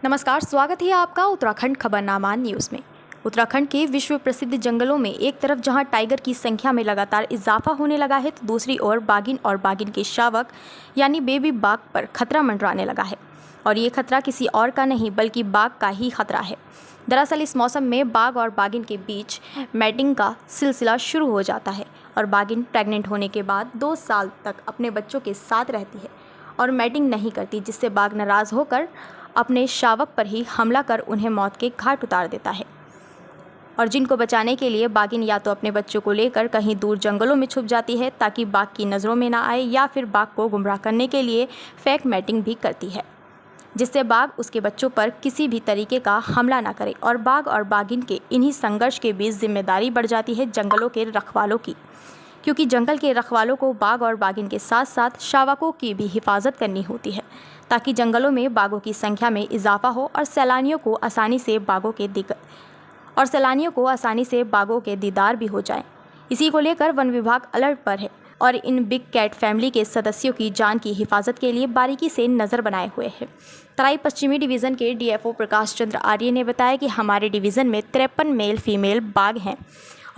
नमस्कार, स्वागत है आपका उत्तराखंड खबरनामा न्यूज़ में। उत्तराखंड के विश्व प्रसिद्ध जंगलों में एक तरफ जहां टाइगर की संख्या में लगातार इजाफा होने लगा है, तो दूसरी ओर बाघिन और बाघिन के शावक यानी बेबी बाघ पर खतरा मंडराने लगा है। और ये खतरा किसी और का नहीं बल्कि बाघ का ही खतरा है। दरअसल इस मौसम में बाघ और बाघिन के बीच मैटिंग का सिलसिला शुरू हो जाता है और बाघिन प्रेग्नेंट होने के बाद 2 साल तक अपने बच्चों के साथ रहती है और मैटिंग नहीं करती, जिससे बाघ नाराज़ होकर अपने शावक पर ही हमला कर उन्हें मौत के घाट उतार देता है। और जिनको बचाने के लिए बाघिन या तो अपने बच्चों को लेकर कहीं दूर जंगलों में छुप जाती है ताकि बाघ की नज़रों में ना आए, या फिर बाघ को गुमराह करने के लिए फेक मैटिंग भी करती है, जिससे बाघ उसके बच्चों पर किसी भी तरीके का हमला ना करे। और बाघ और बाघिन के इन्हीं संघर्ष के बीच जिम्मेदारी बढ़ जाती है जंगलों के रखवालों की, क्योंकि जंगल के रखवालों को बाघ और बाघिन के साथ साथ शावकों की भी हिफाजत करनी होती है ताकि जंगलों में बाघों की संख्या में इजाफा हो और सैलानियों को आसानी से बाघों के दीदार भी हो जाएं। इसी को लेकर वन विभाग अलर्ट पर है और इन बिग कैट फैमिली के सदस्यों की जान की हिफाजत के लिए बारीकी से नज़र बनाए हुए है। तराई पश्चिमी डिवीज़न के डीएफओ प्रकाश चंद्र आर्य ने बताया कि हमारे डिवीज़न में 53 मेल फीमेल बाघ हैं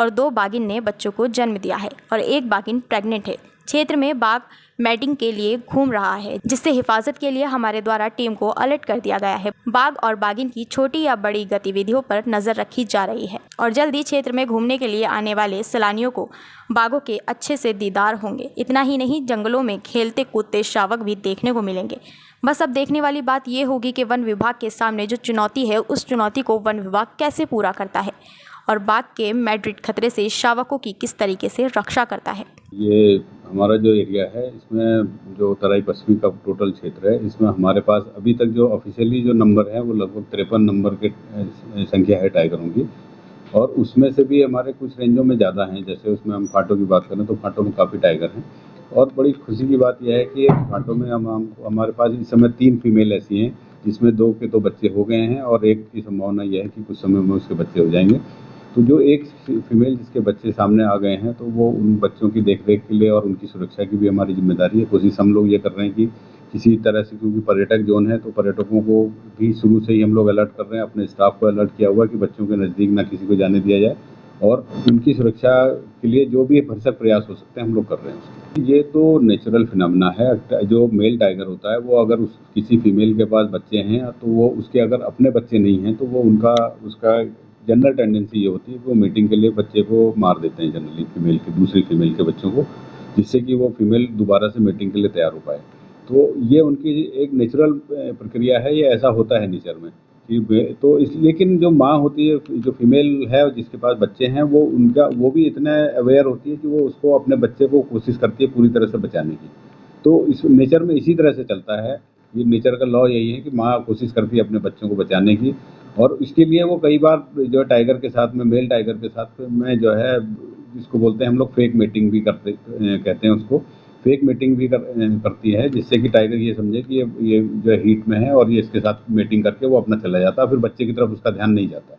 और 2 बाघिन ने बच्चों को जन्म दिया है और 1 बाघिन प्रेग्नेंट है। क्षेत्र में बाघ मैटिंग के लिए घूम रहा है, जिससे हिफाजत के लिए हमारे द्वारा टीम को अलर्ट कर दिया गया है। बाघ और बाघिन की छोटी या बड़ी गतिविधियों पर नज़र रखी जा रही है और जल्द ही क्षेत्र में घूमने के लिए आने वाले सैलानियों को बाघों के अच्छे से दीदार होंगे। इतना ही नहीं, जंगलों में खेलते कूदते शावक भी देखने को मिलेंगे। बस अब देखने वाली बात ये होगी कि वन विभाग के सामने जो चुनौती है, उस चुनौती को वन विभाग कैसे पूरा करता है और बाघ के मैड्रिड खतरे से शावकों की किस तरीके से रक्षा करता है। ये हमारा जो एरिया है, इसमें जो तराई पश्चिमी का टोटल क्षेत्र है, इसमें हमारे पास अभी तक जो ऑफिशियली जो नंबर है वो लगभग 53 नंबर के संख्या है टाइगरों की। और उसमें से भी हमारे कुछ रेंजों में ज़्यादा हैं। जैसे उसमें हम फाटों की बात करें तो फाटों में काफ़ी टाइगर हैं। और बड़ी खुशी की बात यह है कि फाटों में हमारे पास इस समय 3 फीमेल ऐसी हैं जिसमें 2 के तो बच्चे हो गए हैं और 1 की संभावना यह है कि कुछ समय में उसके बच्चे हो जाएंगे। तो जो एक फीमेल जिसके बच्चे सामने आ गए हैं, तो वो उन बच्चों की देखरेख के लिए और उनकी सुरक्षा की भी हमारी जिम्मेदारी है। कोशिश हम लोग ये कर रहे हैं कि किसी तरह से, क्योंकि पर्यटक जोन है तो पर्यटकों को भी शुरू से ही हम लोग अलर्ट कर रहे हैं, अपने स्टाफ को अलर्ट किया हुआ है कि बच्चों के नज़दीक ना किसी को जाने दिया जाए और उनकी सुरक्षा के लिए जो भी भरसक प्रयास हो सकते हैं हम लोग कर रहे हैं। ये तो नेचुरल फिनोमेना है। जो मेल टाइगर होता है वो अगर किसी फीमेल के पास बच्चे हैं तो वो उसके अगर अपने बच्चे नहीं हैं तो वो उसका जनरल टेंडेंसी ये होती है कि वो मीटिंग के लिए बच्चे को मार देते हैं, जनरली दूसरी फीमेल के बच्चों को, जिससे कि वो फीमेल दोबारा से मीटिंग के लिए तैयार हो पाए। तो ये उनकी एक नेचुरल प्रक्रिया है, ये ऐसा होता है नेचर में कि तो लेकिन जो माँ होती है, जो फीमेल है और जिसके पास बच्चे हैं, वो भी इतना अवेयर होती है कि वो उसको अपने बच्चे को कोशिश करती है पूरी तरह से बचाने की। तो इस नेचर में इसी तरह से चलता है। ये नेचर का लॉ यही है कि माँ कोशिश करती है अपने बच्चों को बचाने की, और इसके लिए वो कई बार जो टाइगर के साथ में, मेल टाइगर के साथ में जो है, जिसको बोलते हैं हम लोग फेक मीटिंग भी कहते हैं उसको, फेक मीटिंग भी करती है, जिससे कि टाइगर ये समझे कि ये जो हीट में है और ये इसके साथ मीटिंग करके वो अपना चला जाता है, फिर बच्चे की तरफ उसका ध्यान नहीं जाता।